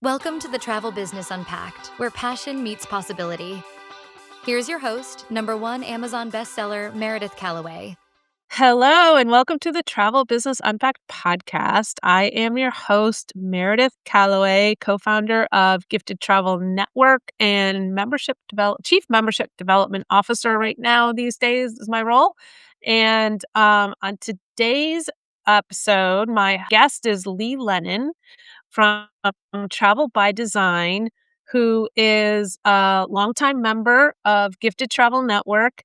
Welcome to the Travel Business Unpacked, where passion meets possibility. Here's your host, #1 Amazon bestseller, Meredith Calloway. Hello, and welcome to the Travel Business Unpacked podcast. I am your host, Meredith Calloway, co-founder of Gifted Travel Network and Chief Membership Development Officer right now these days is my role. And on today's episode, my guest is Lee Lennon from Travel by Design, who is a longtime member of Gifted Travel Network.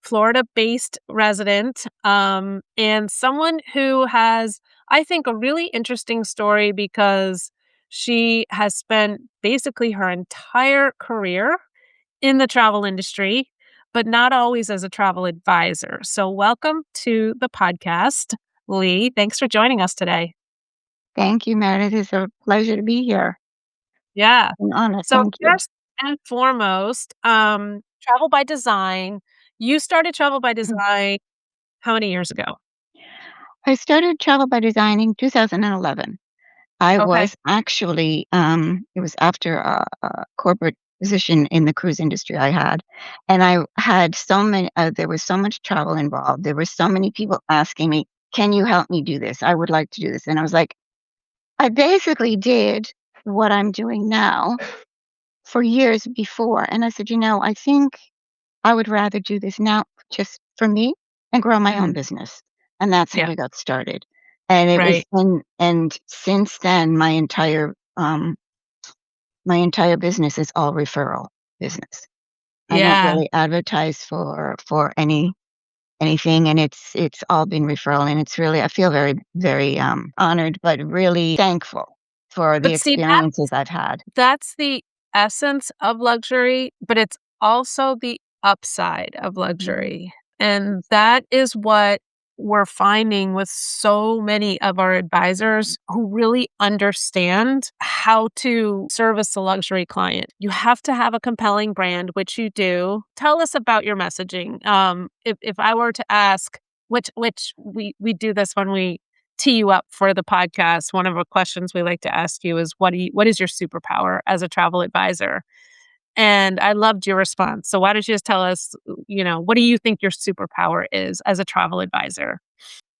Florida-based resident, and someone who has, I think, a really interesting story because she has spent basically her entire career in the travel industry, but not always as a travel advisor. So welcome to the podcast, Lee. Thanks for joining us today. Thank you, Meredith. It's a pleasure to be here. Yeah. An honor. So Thank you. first and foremost, Travel by Design. You started Travel by Design how many years ago? I started Travel by Design in 2011. I Okay. was actually, it was after a corporate position in the cruise industry I had. And I had so many, there was so much travel involved. There were so many people asking me, can you help me do this? I would like to do this. And I was like, I basically did what I'm doing now for years before. And I said, I think I would rather do this now just for me and grow my own Mhm. business. And that's how Yeah, I got started. And it was right. and since then my entire business is all referral business. I don't Yeah. really advertise for anything, and it's all been referral, and it's really I feel very, very honored, but really thankful for the But see, that experiences I've had. that's the essence of luxury, but it's also the upside of Mhm. luxury. And that is what we're finding with so many of our advisors who really understand how to service a luxury client. You have to have a compelling brand, which you do. Tell us about your messaging. If I were to ask, which we do this when we tee you up for the podcast, one of the questions we like to ask you is what is your superpower as a travel advisor? And I loved your response. So why don't you just tell us, what do you think your superpower is as a travel advisor?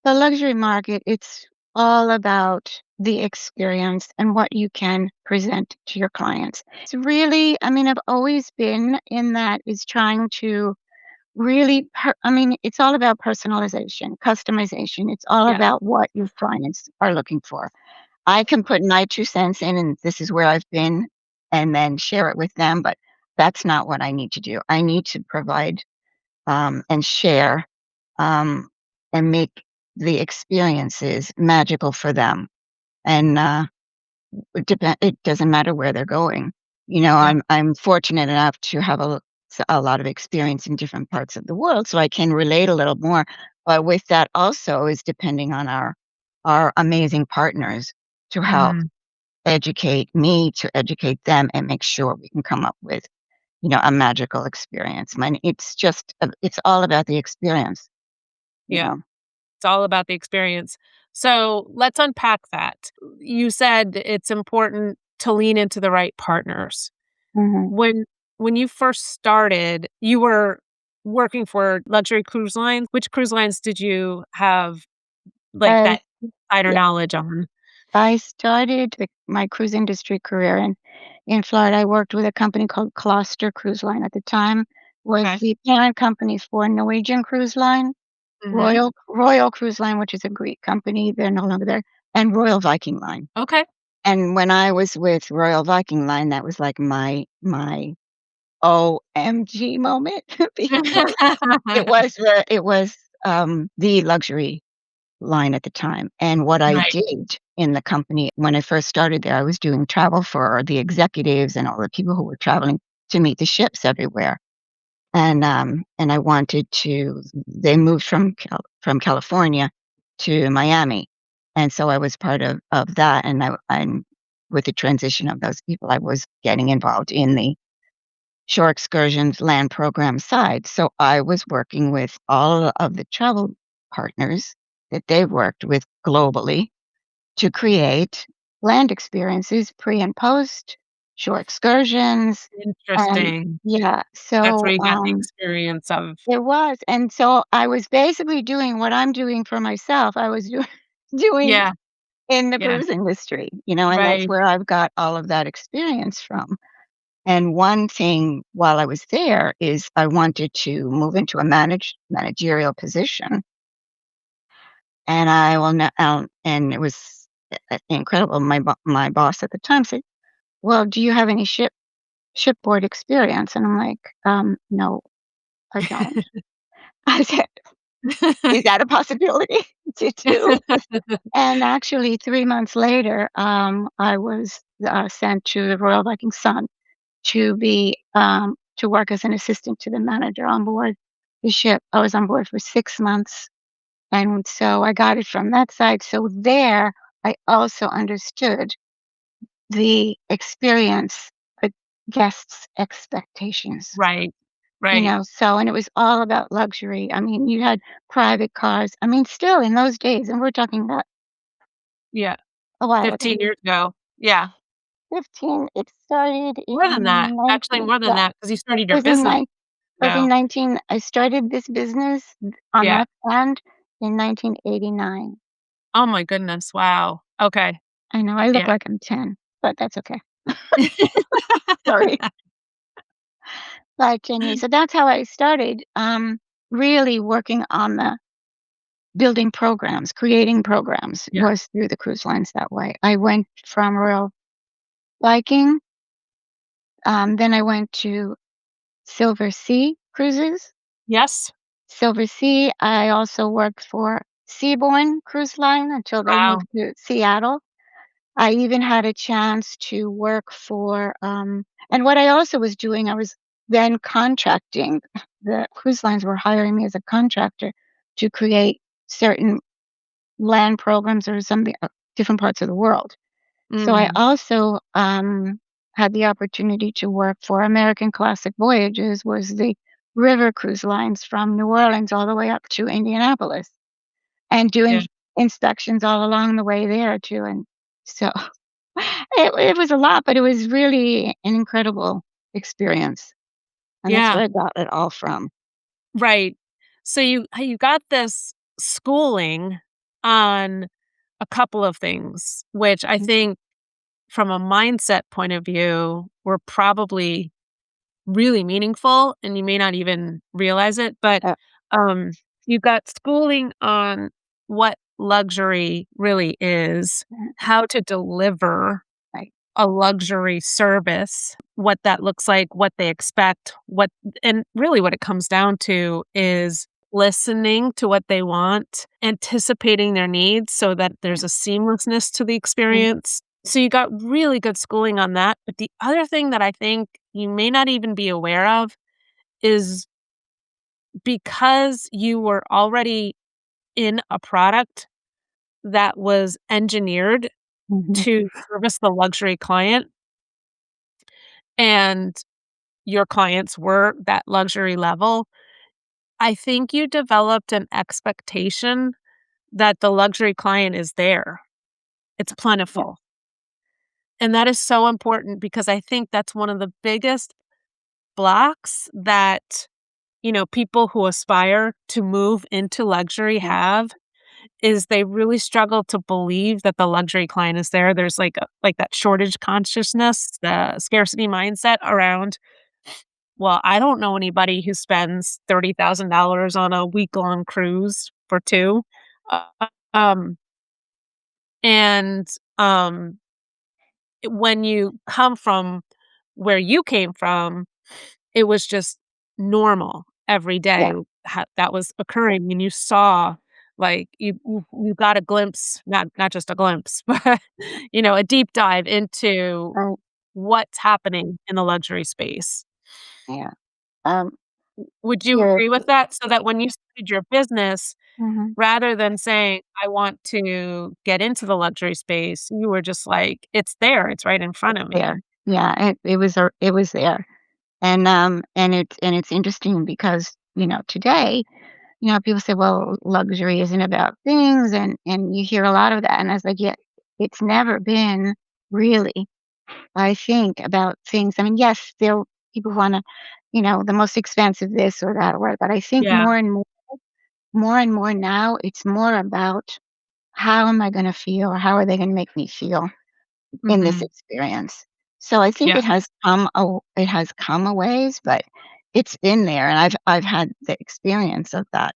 The luxury market, it's all about the experience and what you can present to your clients. It's really, I've always been in that is trying to really, it's all about personalization, customization. It's all Yeah. about what your clients are looking for. I can put my 2 cents in, and this is where I've been, and then share it with them, but that's not what I need to do. I need to provide and share um, and make the experiences magical for them. And it doesn't matter where they're going. Yeah. I'm fortunate enough to have a lot of experience in different parts of the world, so I can relate a little more. But with that, also is depending on our amazing partners to help Mm, educate me, to educate them, and make sure we can come up with a magical experience. It's all about the experience. You yeah. know. It's all about the experience. So let's unpack that. You said it's important to lean into the right partners. Mhm. When you first started, you were working for luxury cruise lines. Which cruise lines did you have like I that insider yeah, knowledge on? I started my cruise industry career in Florida. I worked with a company called Cluster Cruise Line at the time, was Okay. the parent company for Norwegian Cruise Line, Mhm. Royal Cruise Line, which is a Greek company, they're no longer there, and Royal Viking Line. Okay. And when I was with Royal Viking Line, that was like my OMG moment because it was the luxury line at the time. And what I Right. did in the company when I first started there, I was doing travel for the executives and all the people who were traveling to meet the ships everywhere. And I wanted to they moved from California to Miami. And so I was part of that. And I'm with the transition of those people, I was getting involved in the shore excursions land program side. So I was working with all of the travel partners that they've worked with globally to create land experiences, pre and post, shore excursions, and Interesting. yeah, That's so, where you got the experience of it was, and so I was basically doing what I'm doing for myself, I was doing yeah, in the yeah, cruise industry, you know, and that's right. where I've got all of that experience from. And one thing while I was there is I wanted to move into a managerial position, and I will now and it was incredible. My boss at the time said, "Well, do you have any shipboard experience?" And I'm like, no, I don't." I said, "Is that a possibility to do?" And actually, 3 months later, I was, sent to the Royal Viking Sun to work as an assistant to the manager on board the ship. I was on board for 6 months, and so I got it from that side. So there, I also understood the experience, the guests' expectations, Right, you right. know, so and it was all about luxury. I mean, you had private cars. I mean, still in those days, and we're talking about Yeah, a while ago. 15 years ago. Yeah, 15, it started more than that. in Actually, 19 more than yeah, that because you started it your was in business nine it was in ago. 19 I started this business on Yeah. that end in 1989. Oh my goodness, wow. Okay, I know, I look yeah. like I'm 10, but that's okay. Sorry. But 10 years. So that's how I started, really working on the building programs, creating programs Yeah, was through the cruise lines that way. I went from Royal Viking, then I went to Silver Sea Cruises. yes. Silver Sea, I also worked for Seabourn Cruise Line until they Wow. moved to Seattle. I even had a chance to work for, and what I also was doing, I was then contracting. The cruise lines were hiring me as a contractor to create certain land programs or something, different parts of the world. So I Mhm. also, had the opportunity to work for American Classic Voyages, was the river cruise lines from New Orleans all the way up to Indianapolis, and Yeah, doing inspections all along the way there too, and so it was a lot, but it was really an incredible experience, and that's yeah, where I got it all from. right. So you got this schooling on a couple of things, which I Mhm. think from a mindset point of view were probably really meaningful, and you may not even realize it, but, Uh, um, you got schooling on what luxury really is, mhm, how to deliver right, a luxury service, what that looks like, what they expect, what and really what it comes down to is listening to what they want, anticipating their needs so that yeah, there's a seamlessness to the mm, experience. So you got really good schooling on that. But the other thing that I think you may not even be aware of is because you were already in a product that was engineered mhm, to service the luxury client and your clients were that luxury level, I think you developed an expectation that the luxury client is there. It's yeah, plentiful. And that is so important because I think that's one of the biggest blocks that, people who aspire to move into luxury yeah, have is they really struggle to believe that the luxury client is there. There's like that shortage consciousness, the scarcity mindset around, well, I don't know anybody who spends $30,000 on a week-long cruise for 2. Uh, um, and, um, when you come from where you came from, it was just normal every yeah, day that was occurring, and you saw, like, you got a glimpse, not just a glimpse, but, a deep dive into right, what's happening in the luxury space. yeah, um, Would you agree with seriously, that? So that when you started your business, mhm, rather than saying, "I want to get into the luxury space," you were just like, "It's there, it's right in front it's of me." there. Yeah, it was there, and it's interesting because, today, people say, "Well, luxury isn't about things," and you hear a lot of that, and I was like, "Yeah, It's never been really, I think, about things. I mean, yes, still people wanna, the most expensive this or that or what, but I think Yeah. more and more now, it's more about how am I gonna feel or how are they gonna make me feel in this Mhm. experience. So I think Yeah. it has come a ways, but it's been there, and I've had the experience of that.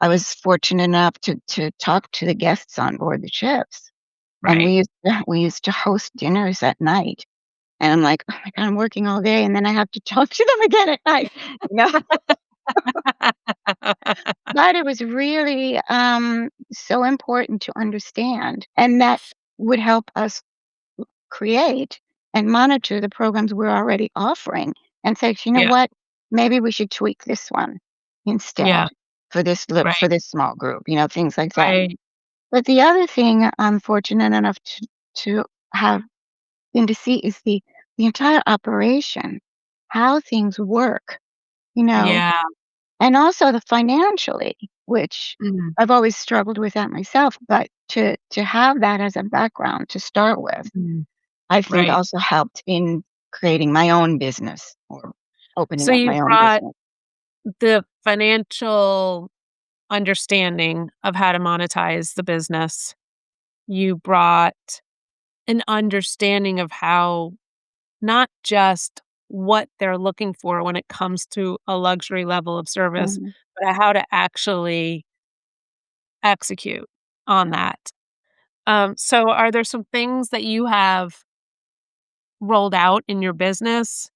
I was fortunate enough to talk to the guests on board the ships, and Right. we used to host dinners at night, and I'm like, "Oh my god, I'm working all day, and then I have to talk to them again at night," you know? But it was really, so important to understand, and that would help us create and monitor the programs we're already offering and say, "You know Yeah. what? Maybe we should tweak this one instead Yeah. for Right. this small group," things like that. Right. But the other thing I'm fortunate enough to have been to see is the entire operation, how things work, you know, Yeah. and also the financially, which Mhm. I've always struggled with that myself, but to have that as a background to start with, Mhm. I think Right. also helped in creating my own business or opening So up you my own brought business. the financial understanding of how to monetize the business. You brought an understanding of how not just what they're looking for when it comes to a luxury level of service, Mhm. but how to actually execute on that. So are there some things that you have rolled out in your business?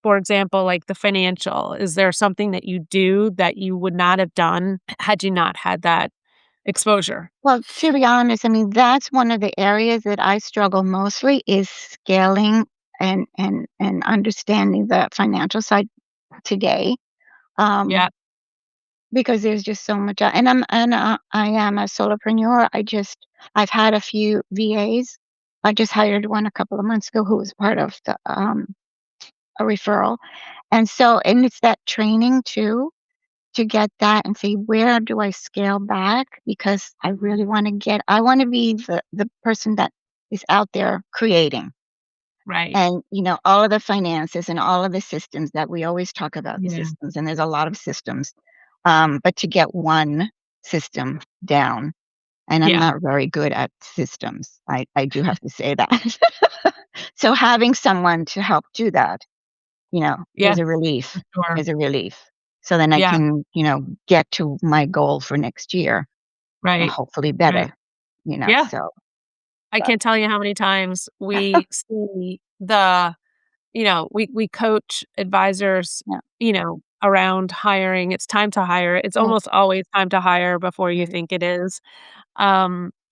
For example, like the financial, is there something that you do that you would not have done had you not had that exposure? Well, to be honest, I mean, that's one of the areas that I struggle mostly is scaling and understanding the financial side today. Yeah. Um, because there's just so much I am a solopreneur. I've had a few VAs. I just hired one a couple of months ago who was part of a referral. And it's that training too, to get that and say, where do I scale back? Because I want to be the person that is out there creating. Right. And, all of the finances and all of the systems that we always talk about the Yeah. systems, and there's a lot of systems. But to get one system down, and I'm Yeah. not very good at systems. I do have to say that. So having someone to help do that, Yeah, for sure. is a relief. So then I Yeah. can, get to my goal for next year, and Right. hopefully Right. better, Yeah. so I but can't tell you how many times we see we coach advisors, yeah, around hiring. It's time to hire. It's right, almost always time to hire before you think it is.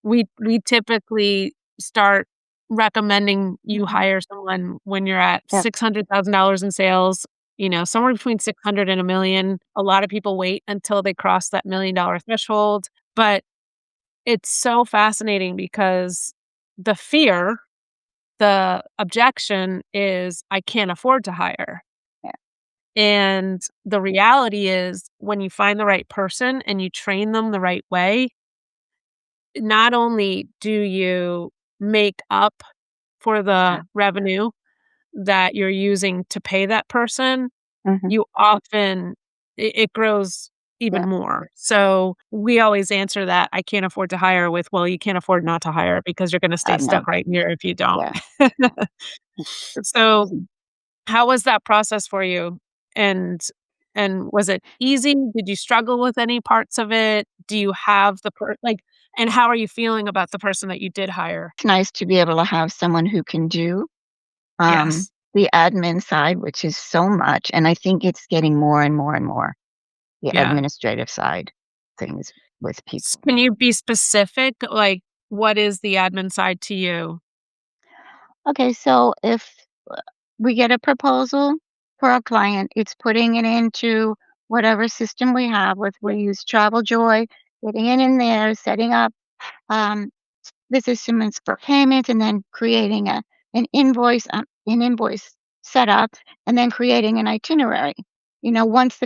We typically start recommending you mhm, hire someone when you're at yep, $600,000 in sales, somewhere between 600 and 1,000,000. A lot of people wait until they cross that $1,000,000 threshold, but it's so fascinating because the fear, the objection is, "I can't afford to hire." yeah, And the reality is when you find the right person and you train them the right way, not only do you make up for yeah, the revenue that you're using to pay that person, mhm, you often it grows yeah, even more. So, we always answer that, "I can't afford to hire," with, "Well, you can't afford not to hire because you're gonna stay no, stuck right here if you don't." yeah, So, how was that process for you? And was it easy? Did you struggle with any parts of it? Do you have and how are you feeling about the person that you did hire? it's nice to be able to have someone who can do, Yes. the admin side, which is so much, and I think it's getting more and more and more, the Yeah. administrative side things with people. Can you be specific? Like, what is the admin side to you? Okay, so if we get a proposal for a client, it's putting it into whatever system we have with we use Travel Joy, getting it in there, setting up um, the systems for payment, and then creating an invoice setup, and then creating an itinerary. Once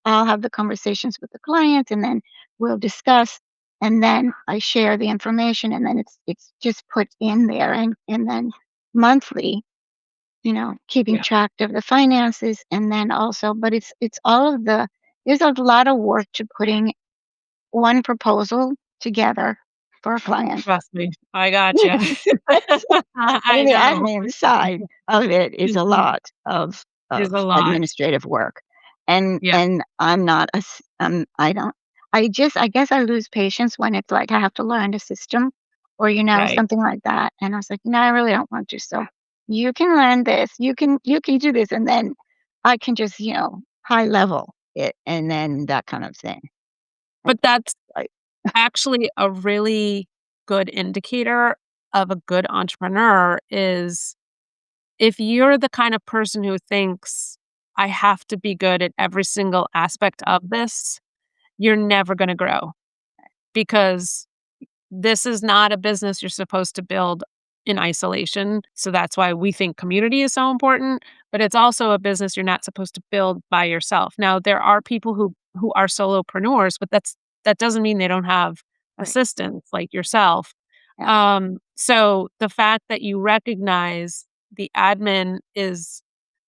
I'll have the conversations with the client, and then we'll discuss. and then I share the information, and then it's just put in there, and then monthly, keeping track of the finances, and then also, but it's all of the there's a lot of work to putting one proposal together for a client. Trust me, I gotcha. I I mean, the know. admin side of it is a lot Is of a lot. administrative work, and Yeah. and I'm not a s I don't I guess I lose patience when it's like I have to learn a system or, Right. something like that, and I was like, "No, I really don't want to, so you can learn this, you can do this, and then I can just, high level it," and then that kind of thing. But that's Like actually a really good indicator of a good entrepreneur is if you're the kind of person who thinks, "I have to be good at every single aspect of this," you're never gonna grow because this is not a business you're supposed to build in isolation. So that's why we think community is so important, but it's also a business you're not supposed to build by yourself. Now, there are people who are solopreneurs, but that doesn't mean they don't have right, assistants like yourself. yeah, So the fact that you recognize the admin is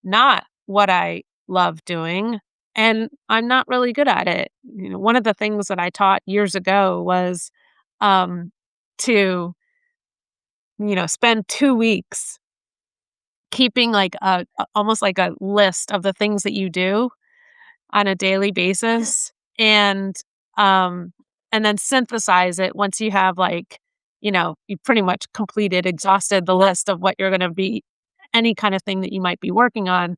not what I love doing and I'm not really good at it. One of the things that I taught years ago was um, to, spend 2 weeks keeping like almost like a list of the things that you do on a daily basis um, and then synthesize it once you have like, you pretty much completed, exhausted the list of what you're gonna be any kind of thing that you might be working on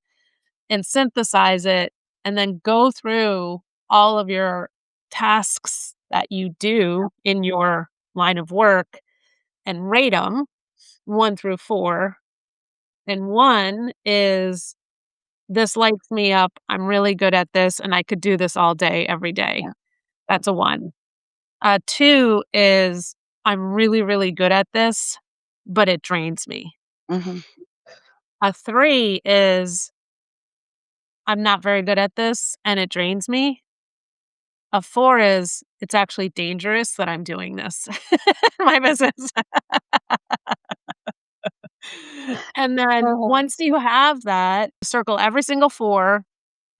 and synthesize it and then go through all of your tasks that you do in your line of work and rate them 1 through 4. And 1 is, "This lights me up. I'm really good at this, and I could do this all day, every day." yeah, That's a 1. 2 is, "I'm really, really good at this, but it drains me." mhm, A 3 is, "I'm not very good at this, and it drains me." A 4 is, "It's actually dangerous that I'm doing this in my business." And then uh-huh, once you have that, circle every single 4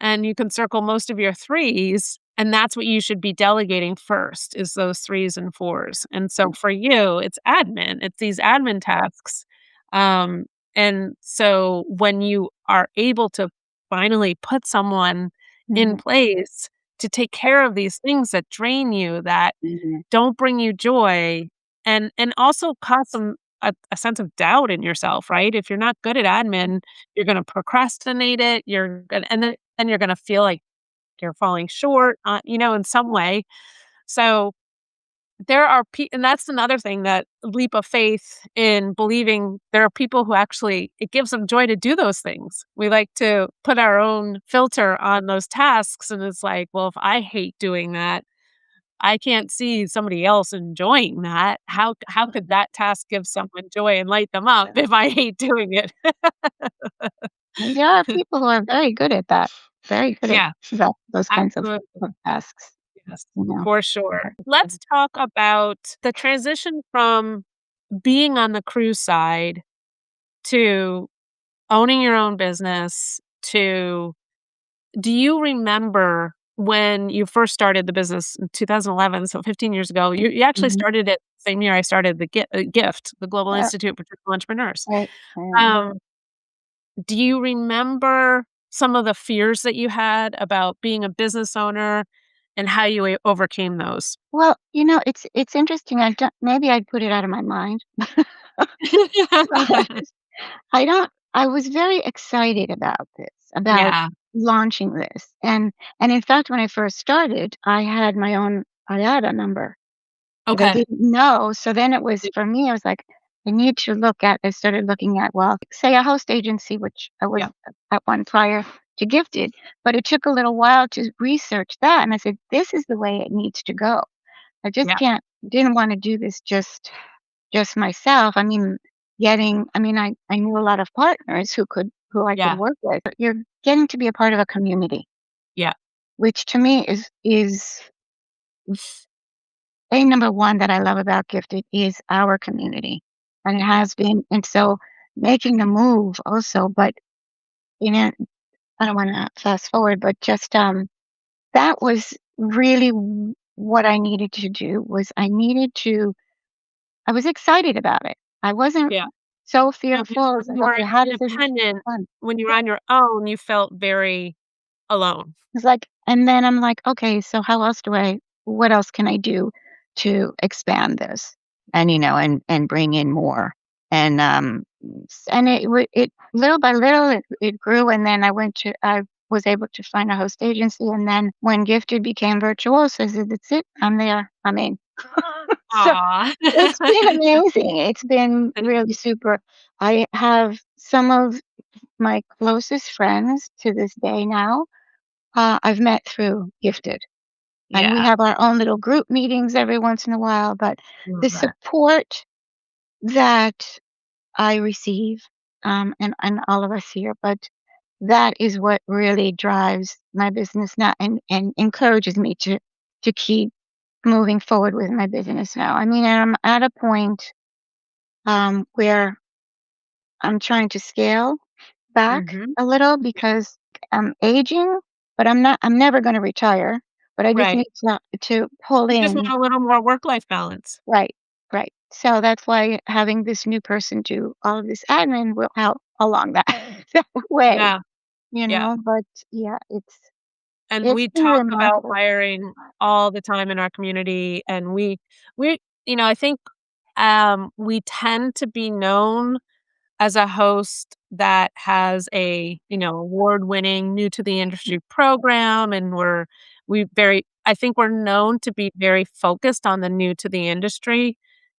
and you can circle most of your 3s, and that's what you should be delegating first is those 3s and 4s. And so for you, it's admin. It's these admin tasks. Um, and so when you are able to finally put someone in mhm, place to take care of these things that drain you, that mhm, don't bring you joy, and also cause a sense of doubt in yourself, right? If you're not good at admin, you're gonna procrastinate it, you're gonna and then you're gonna feel like you're falling short, in some way. So, there are and that's another thing, that leap of faith in believing there are people who actually it gives them joy to do those things. We like to put our own filter on those tasks, and it's like, "Well, if I hate doing that, I can't see somebody else enjoying that. How could that task give someone joy and light them up if I hate doing it?" and there are people who are very good at that, very good at Yeah, those kinds absolutely. of tasks, Yes, you know? for sure. Let's talk about the transition from being on the cruise side to owning your own business to do you remember when you first started the business in 2011, so 15 years ago, you actually Mhm, started it the same year I started the GIFT, the Global yeah, Institute for Truthful Entrepreneurs. right, I remember. Um, do you remember some of the fears that you had about being a business owner and how you overcame those? Well, it's interesting, I don't maybe I'd put it out of my mind, but I was very excited about this, about Yeah, launching this, and in fact, when I first started, I had my own IATA number. But I okay. didn't know, so then it was for me, I was like, I started looking at, well, say a host agency, which I was Yeah, at one prior to Gifted, but it took a little while to research that, and I said, "This is the way it needs to go." I just yeah, didn't wanna do this just myself. I mean, I knew a lot of partners who I could yeah, work with, but you're getting to be a part of a community, yeah, which to me is thing number one that I love about Gifted is our community, and it has been. And so making the move also, but you know, I don't want to fast forward, but just that was really what I needed to do. Was I needed to. I was excited about it. I wasn't Yeah. so Yeah, because fearful. It's when like, you were okay, how does this independent, fun? when you're Yeah. on your own, you felt very alone. It's like, and then I'm like, okay, so how else do I? What else can I do to expand this? And and bring in more. And and it little by little it grew. And then I was able to find a host agency. And then when Gifted became virtual, so I said, that's it. I'm there. I'm in. So Aw. it's been amazing. It's been really super. I have some of my closest friends to this day now, I've met through Gifted, and we Yeah, have our own little group meetings every once in a while, but love the that. support that I receive, and all of us here, but that is what really drives my business now and encourages me to keep moving forward with my business now. I mean, I'm at a point, where I'm trying to scale back Mhm. a little because I'm aging, but I'm never gonna retire, but I just Right. need to pull You just want in. a little more work-life balance. Right, right. So that's why having this new person do all of this admin will help along that that way, Yeah, yeah. but yeah, And it's we been talk about remarkable. hiring all the time in our community, and we I think, we tend to be known as a host that has a, award-winning new to the industry program, and we very I think we're known to be very focused on the new to the industry.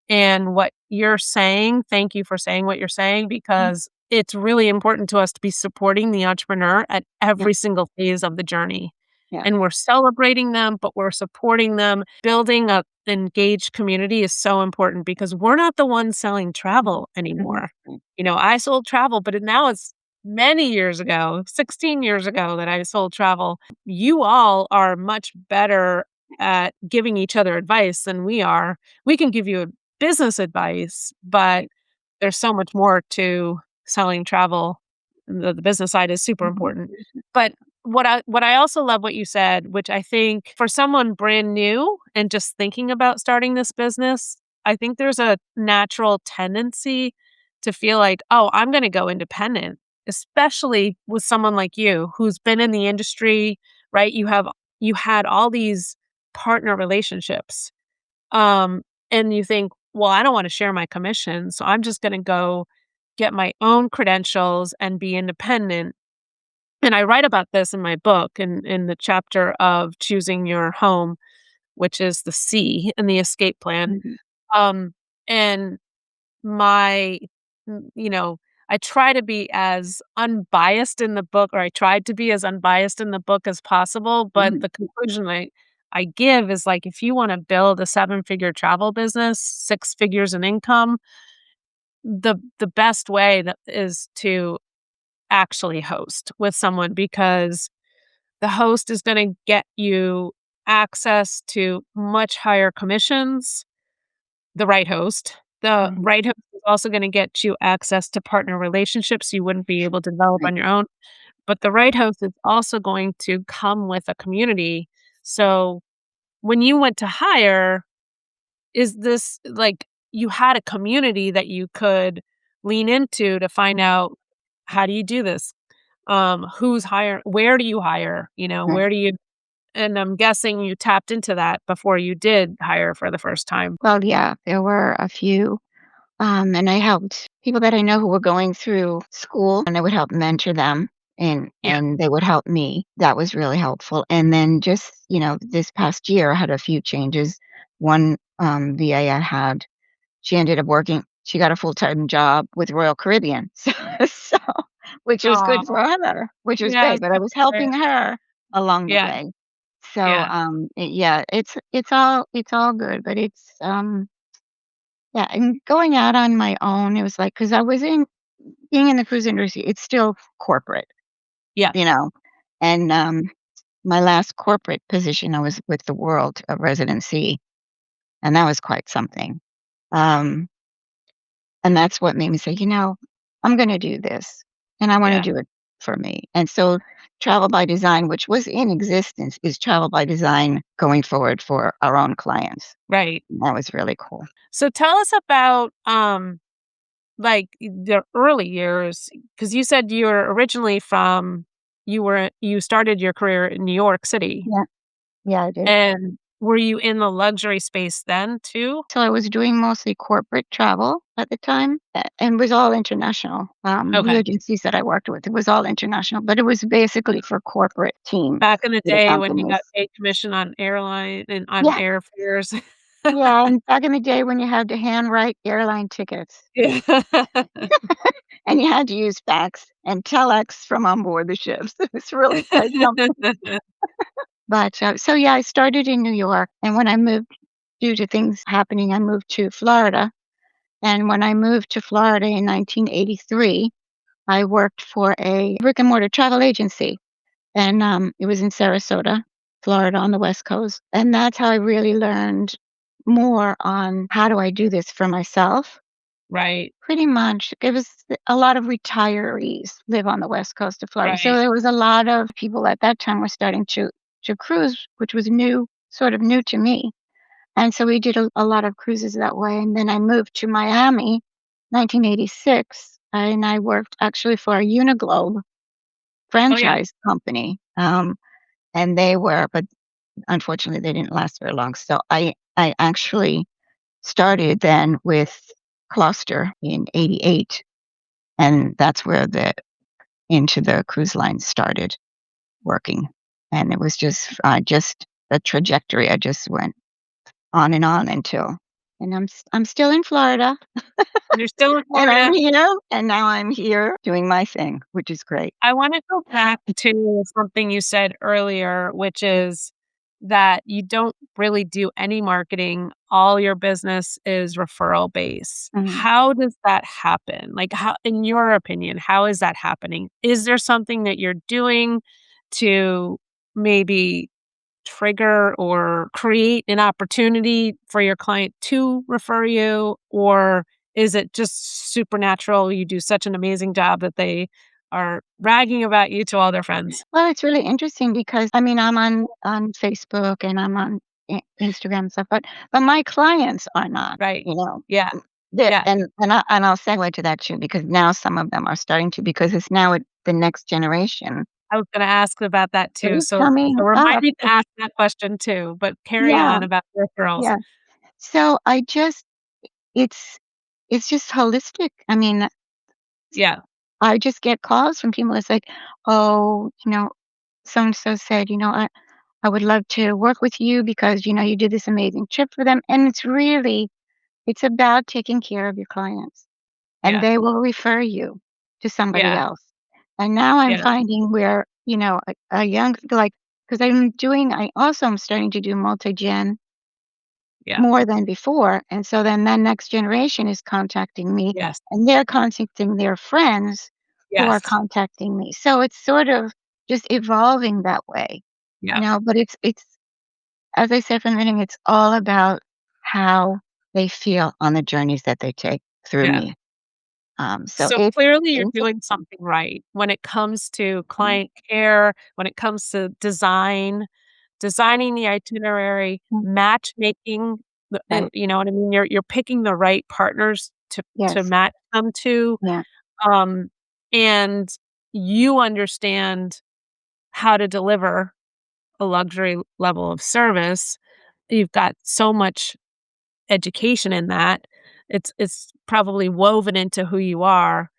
And what you're saying, thank you for saying what you're saying, Mhm. because it's really important to us to be supporting the entrepreneur at Yeah, every single phase of the journey. yeah. And we're celebrating them, but we're supporting them. Building a engaged community is so important because we're not the ones selling Mhm, travel mhm, anymore. mm, I sold travel, but now it's many years ago, 16 years ago that I sold travel. You all are much better at giving each other advice than we are. We can give you business advice, but there's so much more to selling travel. The business side is super mhm, important. But what I also love what you said, which I think for someone brand new and just thinking about starting this business, I think there's a natural tendency to feel like, "Oh, I'm gonna go independent," especially with someone like you who's been in the industry, right? You had all these partner relationships. And you think, "Well, I don't wanna share my commission, so I'm just gonna go get my own credentials and be independent." And I write about this in my book in the chapter of choosing your home, which is the C in the escape plan. mhm, Um, and my you know, I try to be as unbiased in the book, or I tried to be as unbiased in the book as possible, but mhm, the conclusion I give is like, if you wanna build a seven-figure travel business, 6 figures in income, the best way that is to actually host with someone, because the host is gonna get you access to much higher commissions, the right host. The mhm, right host is also gonna get you access to partner relationships you wouldn't be able to develop right, on your own, but the right host is also going to come with a community. So, when you went to hire, is this like you had a community that you could lean into to find mhm, out, how do you do this? Who's hire where do you hire? right. Where do you and I'm guessing you tapped into that before you did hire for the first time. Well, yeah, there were a few. And I helped people that I know who were going through school, and I would help mentor them, Yeah. and they would help me. That was really helpful. And then just, this past year, I had a few changes. One VA I had, she ended up working. She got a full-time job with Royal Caribbean, so which was Oh, good for her, which was yeah, great. But I good was for her. helping her along the Yeah, way. So yeah. yeah, it's all good, but yeah, and going out on my own, it was like because I was in being in the cruise industry, it's still corporate, Yeah. you know? And, my last corporate position, I was with the World of Residency, and that was quite something. Um, and that's what made me say, I'm going to do this, and I want to Yeah. do it for me. And so, Travel by Design, which was in existence, is Travel by Design going forward for our own clients. Right. And that was really cool. So tell us about like the early years, because you said you were originally you started your career in New York City. Yeah, yeah, I did. And were you in the luxury space then too? So I was doing mostly corporate travel at the time, and it was all international. The Okay. agencies that I worked with, it was all international, but it was basically for corporate teams Back in the for the day when you companies. got paid commission on airline and on Yeah, airfares. yeah, and back in the day when you had to handwrite airline tickets, Yeah. and you had to use fax and telex from on board the ships. It was really quite something. But, so yeah, I started in New York, and when I moved due to things happening, I moved to Florida, and when I moved to Florida in 1983, I worked for a brick-and-mortar travel agency, and, it was in Sarasota, Florida, on the West Coast, and that's how I really learned more on how do I do this for myself. Right, Pretty much, it was a lot of retirees live on the West Coast of Florida, so right. there was a lot of people at that time were starting to cruise, which was new, sort of new to me, and so we did a lot of cruises that way, and then I moved to Miami, 1986, and I worked actually for a Uniglobe Oh, yeah. franchise company, and but unfortunately, they didn't last very long, so I actually started then with Gloucester in '88, and that's where the into the cruise line started working, and it was just a trajectory. I just went on and on until and I'm still in Florida, You're still in and I'm Florida. here, and now I'm here doing my thing, which is great. I wanna go back to something you said earlier, which is that you don't really do any marketing. All your business is referral base. Mhm. How does that happen? Like, how in your opinion, how is that happening? Is there something that you're doing to maybe trigger or create an opportunity for your client to refer you? Or is it just supernatural? You do such an amazing job that they are bragging about you to all their friends. Well, it's really interesting because, I mean, I'm on Facebook and I'm on Instagram and stuff, but my clients are not, Right. you know. Yeah. They're Yeah. and I'll segue to that too, because now some of them are starting to because it's now the next generation. I was gonna ask about that They're too. So coming remind up. me to ask that question too, but carry Yeah, on about referrals. yeah. So it's it's just holistic. I mean, Yeah. I just get calls from people. It's like, "Oh, so and so said, I would love to work with you because, you did this amazing trip for them." And it's about taking care of your clients, and Yeah. they will refer you to somebody Yeah. else. And now I'm Yeah. finding where, a young, like, because I also am starting to do multi-gen Yeah. more than before. And so then that next generation is contacting me, Yes. and they're contacting their friends who are Yes. contacting me. So it's sort of just evolving that way, Yeah. but it's as I said from the beginning, it's all about how they feel on the journeys that they take through Yeah. me. So So it's clearly you're it's doing something right when it comes to client care, when it comes to designing the itinerary, mm, matchmaking, right. you know what I mean? You're picking the right partners to Yes. match them to, Yeah. um, and you understand how to deliver a luxury level of service. You've got so much education in that. It's probably woven into who you are.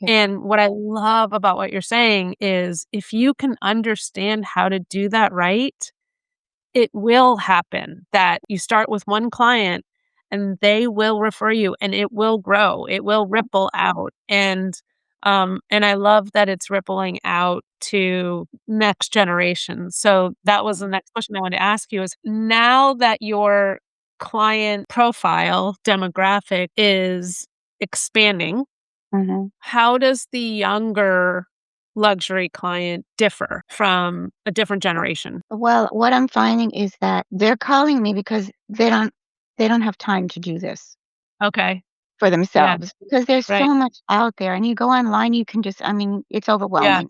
Yeah. And what I love about what you're saying is if you can understand how to do that right, it will happen that you start with one client and they will refer you and it will grow. It will ripple out. And I love that it's rippling out to next generation. So that was the next question I wanted to ask you is now that your client profile demographic is expanding, Mhm. how does the younger luxury client differ from a different generation? Well, what I'm finding is that they're calling me because they don't have time to do this Okay. for Yeah. themselves because there's Right. so much out there, and you go online, you can just, I mean, it's Yeah. overwhelming.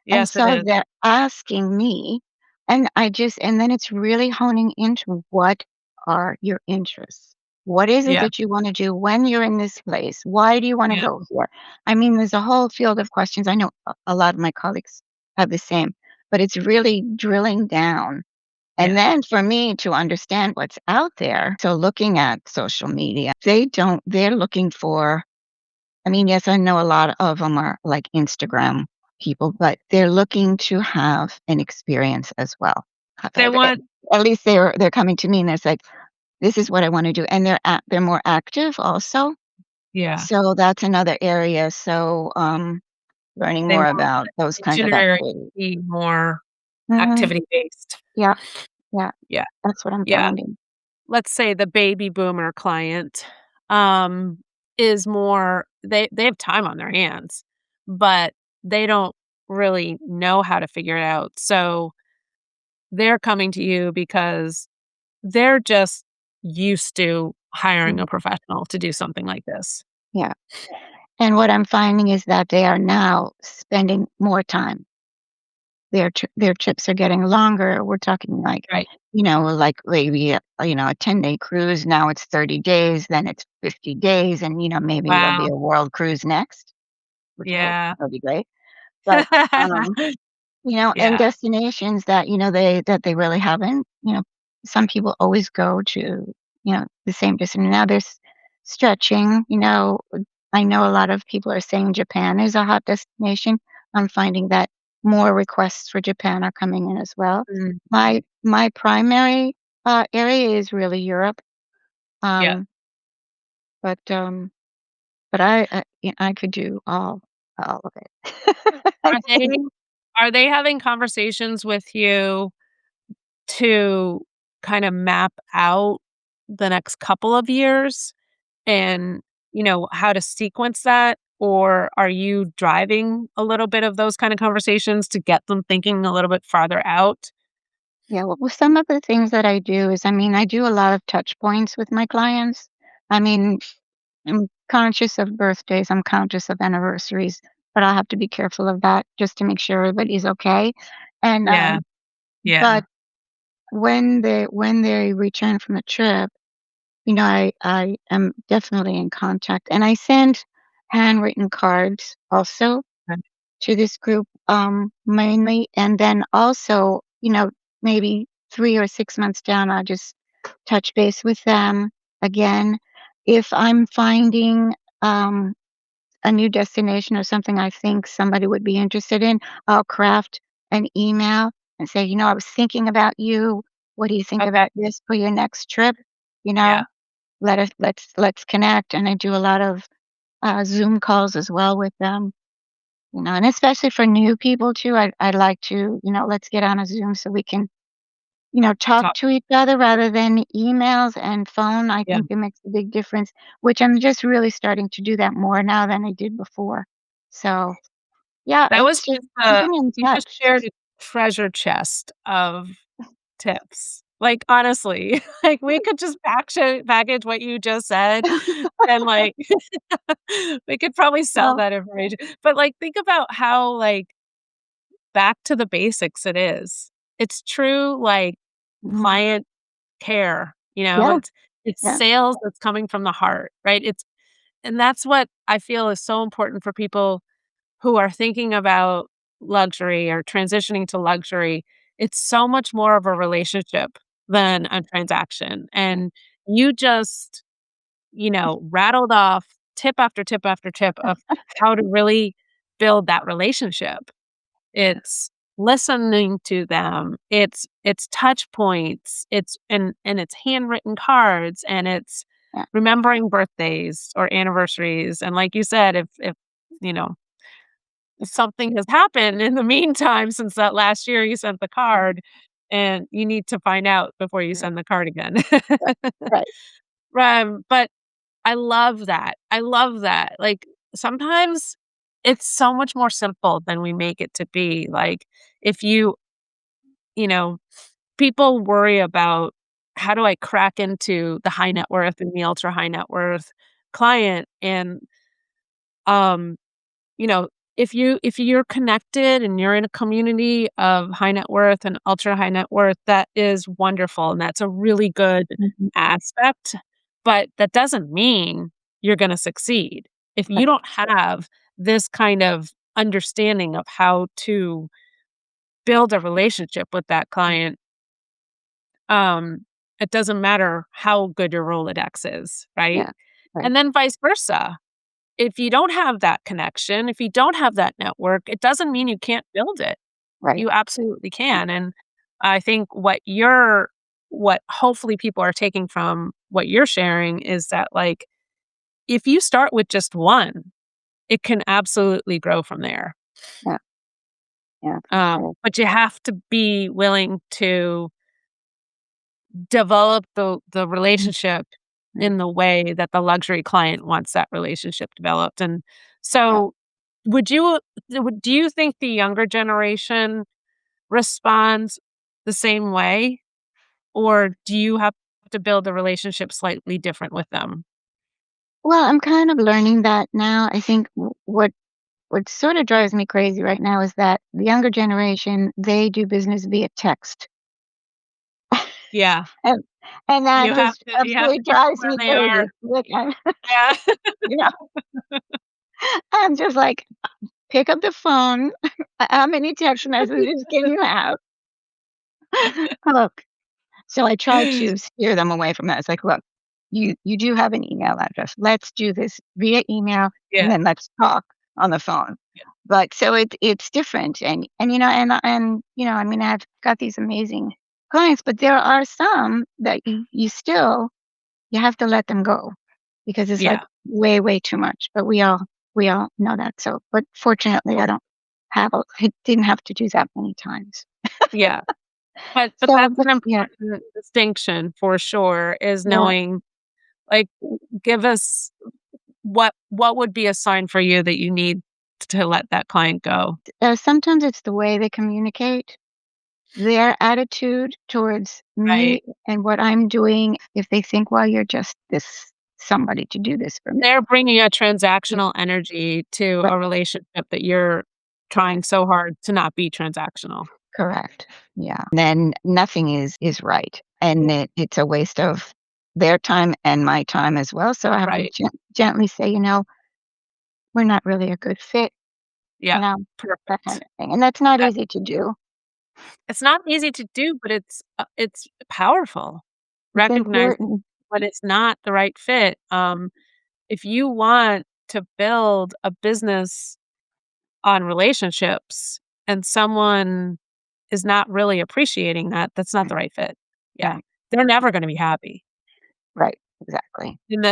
And Yes, it so is. they're asking me, and then it's really honing into what are your interests? What is it Yeah. that you want to do when you're in this place? Why do you want to Yeah. go here? I mean, there's a whole field of questions. I know a lot of my colleagues have the same, but it's really drilling down. And Yeah. then for me to understand what's out there, so looking at social media, they're looking for, I mean, yes, I know a lot of them are like Instagram people, but they're looking to have an experience as well. They want At least they're coming to me and it's like, "This is what I wanna do," and they're more active also, yeah. so that's another area, so, learning They more want about those kinds of itinerary activities. to be more Mhm. activity-based. Yeah, yeah, Yeah. that's what I'm Yeah. finding. Let's say the baby boomer client, um, is more they have time on their hands, but they don't really know how to figure it out. So, they're coming to you because they're just used to hiring a Mhm, professional to do something like this. yeah, and what I'm finding is that they are now spending more time. Their trips are getting longer. We're talking like, Right. like maybe a 10-day cruise. Now it's 30 days, then it's 50 days, and maybe there'll be Wow. a world cruise next, which Yeah. will be great. But and Yeah. destinations that they really haven't. Some people always go to the same destination. Now there's stretching. I know a lot of people are saying Japan is a hot destination. I'm finding that more requests for Japan are coming in as well. Mm. My primary area is really Europe. Yeah. Um, but I could do all of it. I Are they think, are they having conversations with you to kind of map out the next couple of years and, how to sequence that? Or are you driving a little bit of those kind of conversations to get them thinking a little bit farther out? yeah, well, with some of the things that I do is, I mean, I do a lot of touch points with my clients. I mean, I'm conscious of birthdays, I'm conscious of anniversaries, but I'll have to be careful of that just to make sure everybody's okay. And Yeah. Yeah. but when they return from a trip, I am definitely in contact, and I send handwritten cards also Okay. to this group, mainly, and then also, maybe 3 or 6 months down, I'll just touch base with them again. If I'm finding, a new destination or something I think somebody would be interested in, I'll craft an email and say, "I was thinking about you. What do you think Okay. about this for your next trip?" You Yeah. know? Let's connect, and I do a lot of, Zoom calls as well with them. And especially for new people too, I'd like to, let's get on a Zoom so we can, talk Talk. to each other rather than emails and phone. I Yeah. think it makes a big difference, which I'm just really starting to do that more now than I did before. So, yeah, That was it's just just keeping in you just touch. shared a treasure chest of tips. Like, honestly, like, we could just package what you just said and, like, we could probably sell Well, that information. But, like, think about how, like, back to the basics it is. It's true, like, mhm, client care, yeah, it's yeah, sales that's coming from the heart, right? And that's what I feel is so important for people who are thinking about luxury or transitioning to luxury. It's so much more of a relationship than a transaction. And you just, rattled off tip after tip after tip of how to really build that relationship. It's listening to them. It's touch points. And it's handwritten cards and it's yeah, remembering birthdays or anniversaries. And like you said, if you know if something has happened in the meantime since that last year you sent the card, and you need to find out before you right, send the card again. right. But I love that. I love that. Like, sometimes it's so much more simple than we make it to be. Like, if you know, people worry about crack into the high net worth and the ultra high net worth client? And, um, you know, if you're connected and you're in a community of high net worth and ultra high net worth, that is wonderful, and that's a really good Mhm. aspect, but that doesn't mean you're gonna succeed. If you Right. don't have this kind of understanding of how to build a relationship with that client, um, it doesn't matter how good your Rolodex is, right? Yeah. Right. And then vice versa. If you don't have that connection, if you don't have that network, it doesn't mean you can't build it. Right. You absolutely can. And I think what hopefully people are taking from what you're sharing is that, like, if you start with just one, it can absolutely grow from there. Yeah. Yeah. For sure. But you have to be willing to develop the Mhm. relationship Right. in the way that the luxury client wants that relationship developed. And Yeah. so do you think the younger generation responds the same way, or do you have to build a relationship slightly different with them? Well, I'm kind of learning that now. I think what sort of drives me crazy right now is that the younger generation, they do business via text. Yeah. And and that just You have absolutely to get them drives where me they are. crazy. Like, I'm Yeah. you know, I'm just like, "Pick up the phone. How many text messages can you have?" Look, so I try to steer them away from that. It's like, "Look, you do have an email address. Let's do this via email, and Yeah. then let's talk on the phone." Yeah. But so it's different, and, I mean, I've got these amazing clients, but there are some that you have to let them go because it's, like, Yeah. way, way too much, but we all know that, so but fortunately, I didn't have to do that many times. Yeah. But So, that's but an yeah, important distinction for sure, is yeah. knowing, like, give us what would be a sign for you that you need to let that client go, Sometimes it's the way they communicate, their attitude towards right? me and what I'm doing, if they think, "Well, you're just this somebody to do this for me." They're bringing a Yeah, transactional energy to right, a relationship that you're trying so hard to not be transactional. correct. Yeah. Then nothing is right, and it's a waste of their time and my time as well, so I have to Right. gently say, "We're not really a good fit," you Yeah. know, that kind Perfect. of thing, and that's not Uh, easy to do. it's not easy to do, but it's powerful. It's Recognizing important. when it's not the right fit. If you want to build a business on relationships and someone is not really appreciating that, that's not the Right, right fit. Yeah. right, They're never gonna be happy. right, exactly. And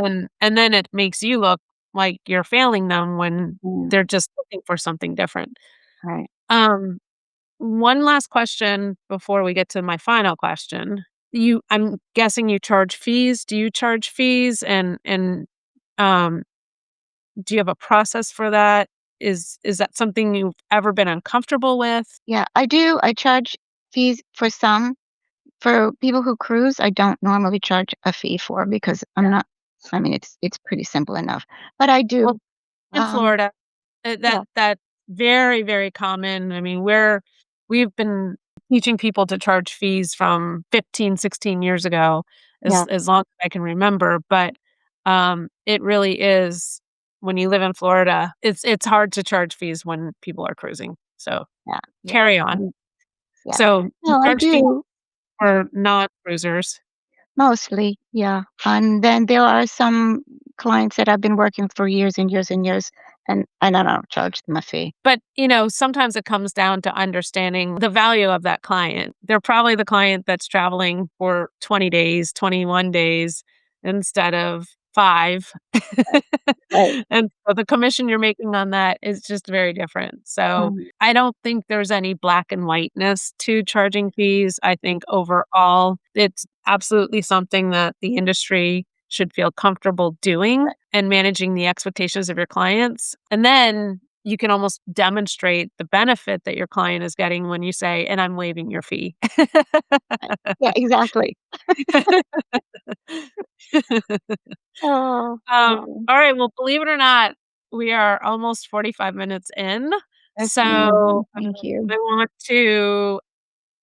then it makes you look like you're failing them when Mm, they're just looking for something different. right. Um, One last question before we get to my final question. I'm guessing you charge fees. Do you charge fees? And um, do you have a process for that? Is that something you've ever been uncomfortable with? Yeah, I do. I charge fees for some. For people who cruise, I don't normally charge a fee for because I'm not I mean, it's pretty simple enough, but I Well, do. in Um, Florida, yeah, that's very, very common. I mean, we've been teaching people to charge fees from 15, 16 years ago, yeah, as long as I can remember, but, it really is, when you live in Florida, it's hard to charge fees when people are cruising, so yeah, yeah, carry on. mm, yeah. So, you No, I charge fees do, for non-cruisers. mostly, yeah, and then there are some clients that I've been working for years and years and years, and I don't charge them a fee. But, sometimes it comes down to understanding the value of that client. They're probably the client that's traveling for 20 days, 21 days instead of 5. Right, And so the commission you're making on that is just very different. So mhm, I don't think there's any black and whiteness to charging fees. I think overall, it's absolutely something that the industry should feel comfortable doing right, and managing the expectations of your clients. And then you can almost demonstrate the benefit that your client is getting when you say, "And I'm waiving your fee." Yeah, exactly. Oh, wow. All right, well, believe it or not, we are almost 45 minutes in. That's So, amazing. Thank you. I want to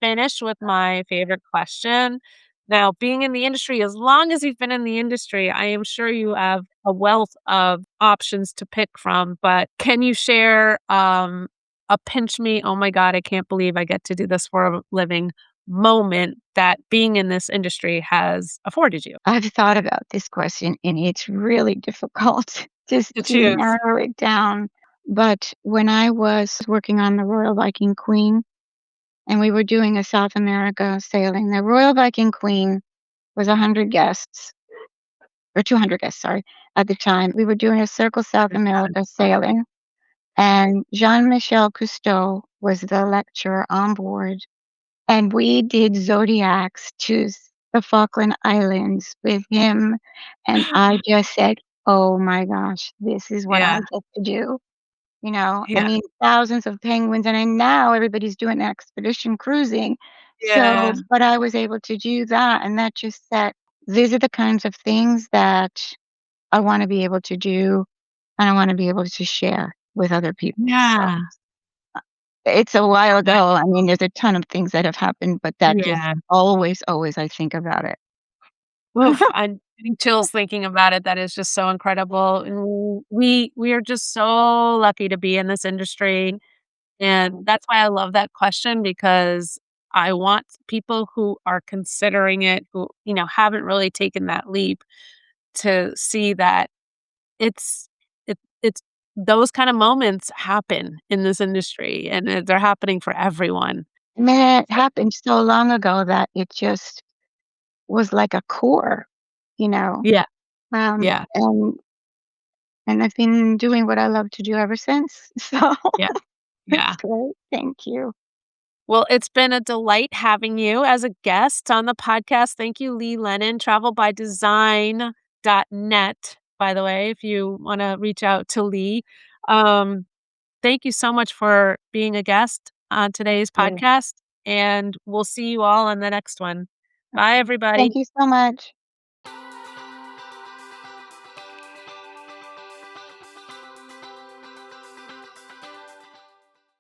finish with my favorite question. Now, being in the industry, as long as you've been in the industry, I am sure you have a wealth of options to pick from. But can you share a pinch me, oh my God, I can't believe I get to do this for a living moment that being in this industry has afforded you I've thought about this question, and it's really difficult just to to choose? narrow it down. But when I was working on the Royal Viking Queen and we were doing a South America sailing, the Royal Viking Queen was 100 guests, or 200 guests, sorry, at the time. We were doing a Circle South America sailing, and Jean-Michel Cousteau was the lecturer on board. And we did zodiacs to the Falkland Islands with him, and I just said, "Oh my gosh, this is what I Yeah, get to do." I yeah, mean, thousands of penguins, and then now everybody's doing expedition cruising. yeah, But I was able to do that, and that just set these are the kinds of things that I wanna be able to do, and I wanna be able to share with other people. So yeah, it's a while that ago. I mean, there's a ton of things that have happened, but that just yeah. always, always I think about it. Oof, I'm getting chills thinking about it. That is just so incredible. And we are just so lucky to be in this industry. And that's why I love that question because I want people who are considering it, who, haven't really taken that leap to see that it's it's those kind of moments happen in this industry and they're happening for everyone. I mean, it happened so long ago that it just was like a core, you know? Yeah. Um, Yeah. and and I've been doing what I love to do ever since. So Yeah. it's Yeah. great. Thank you. Well, it's been a delight having you as a guest on the podcast. Thank you, Lee Lennon, travelbydesign.net, by the way, if you want to reach out to Lee. Um, thank you so much for being a guest on today's Yeah. podcast, and we'll see you all on the next one. Bye, Okay. everybody. Thank you so much.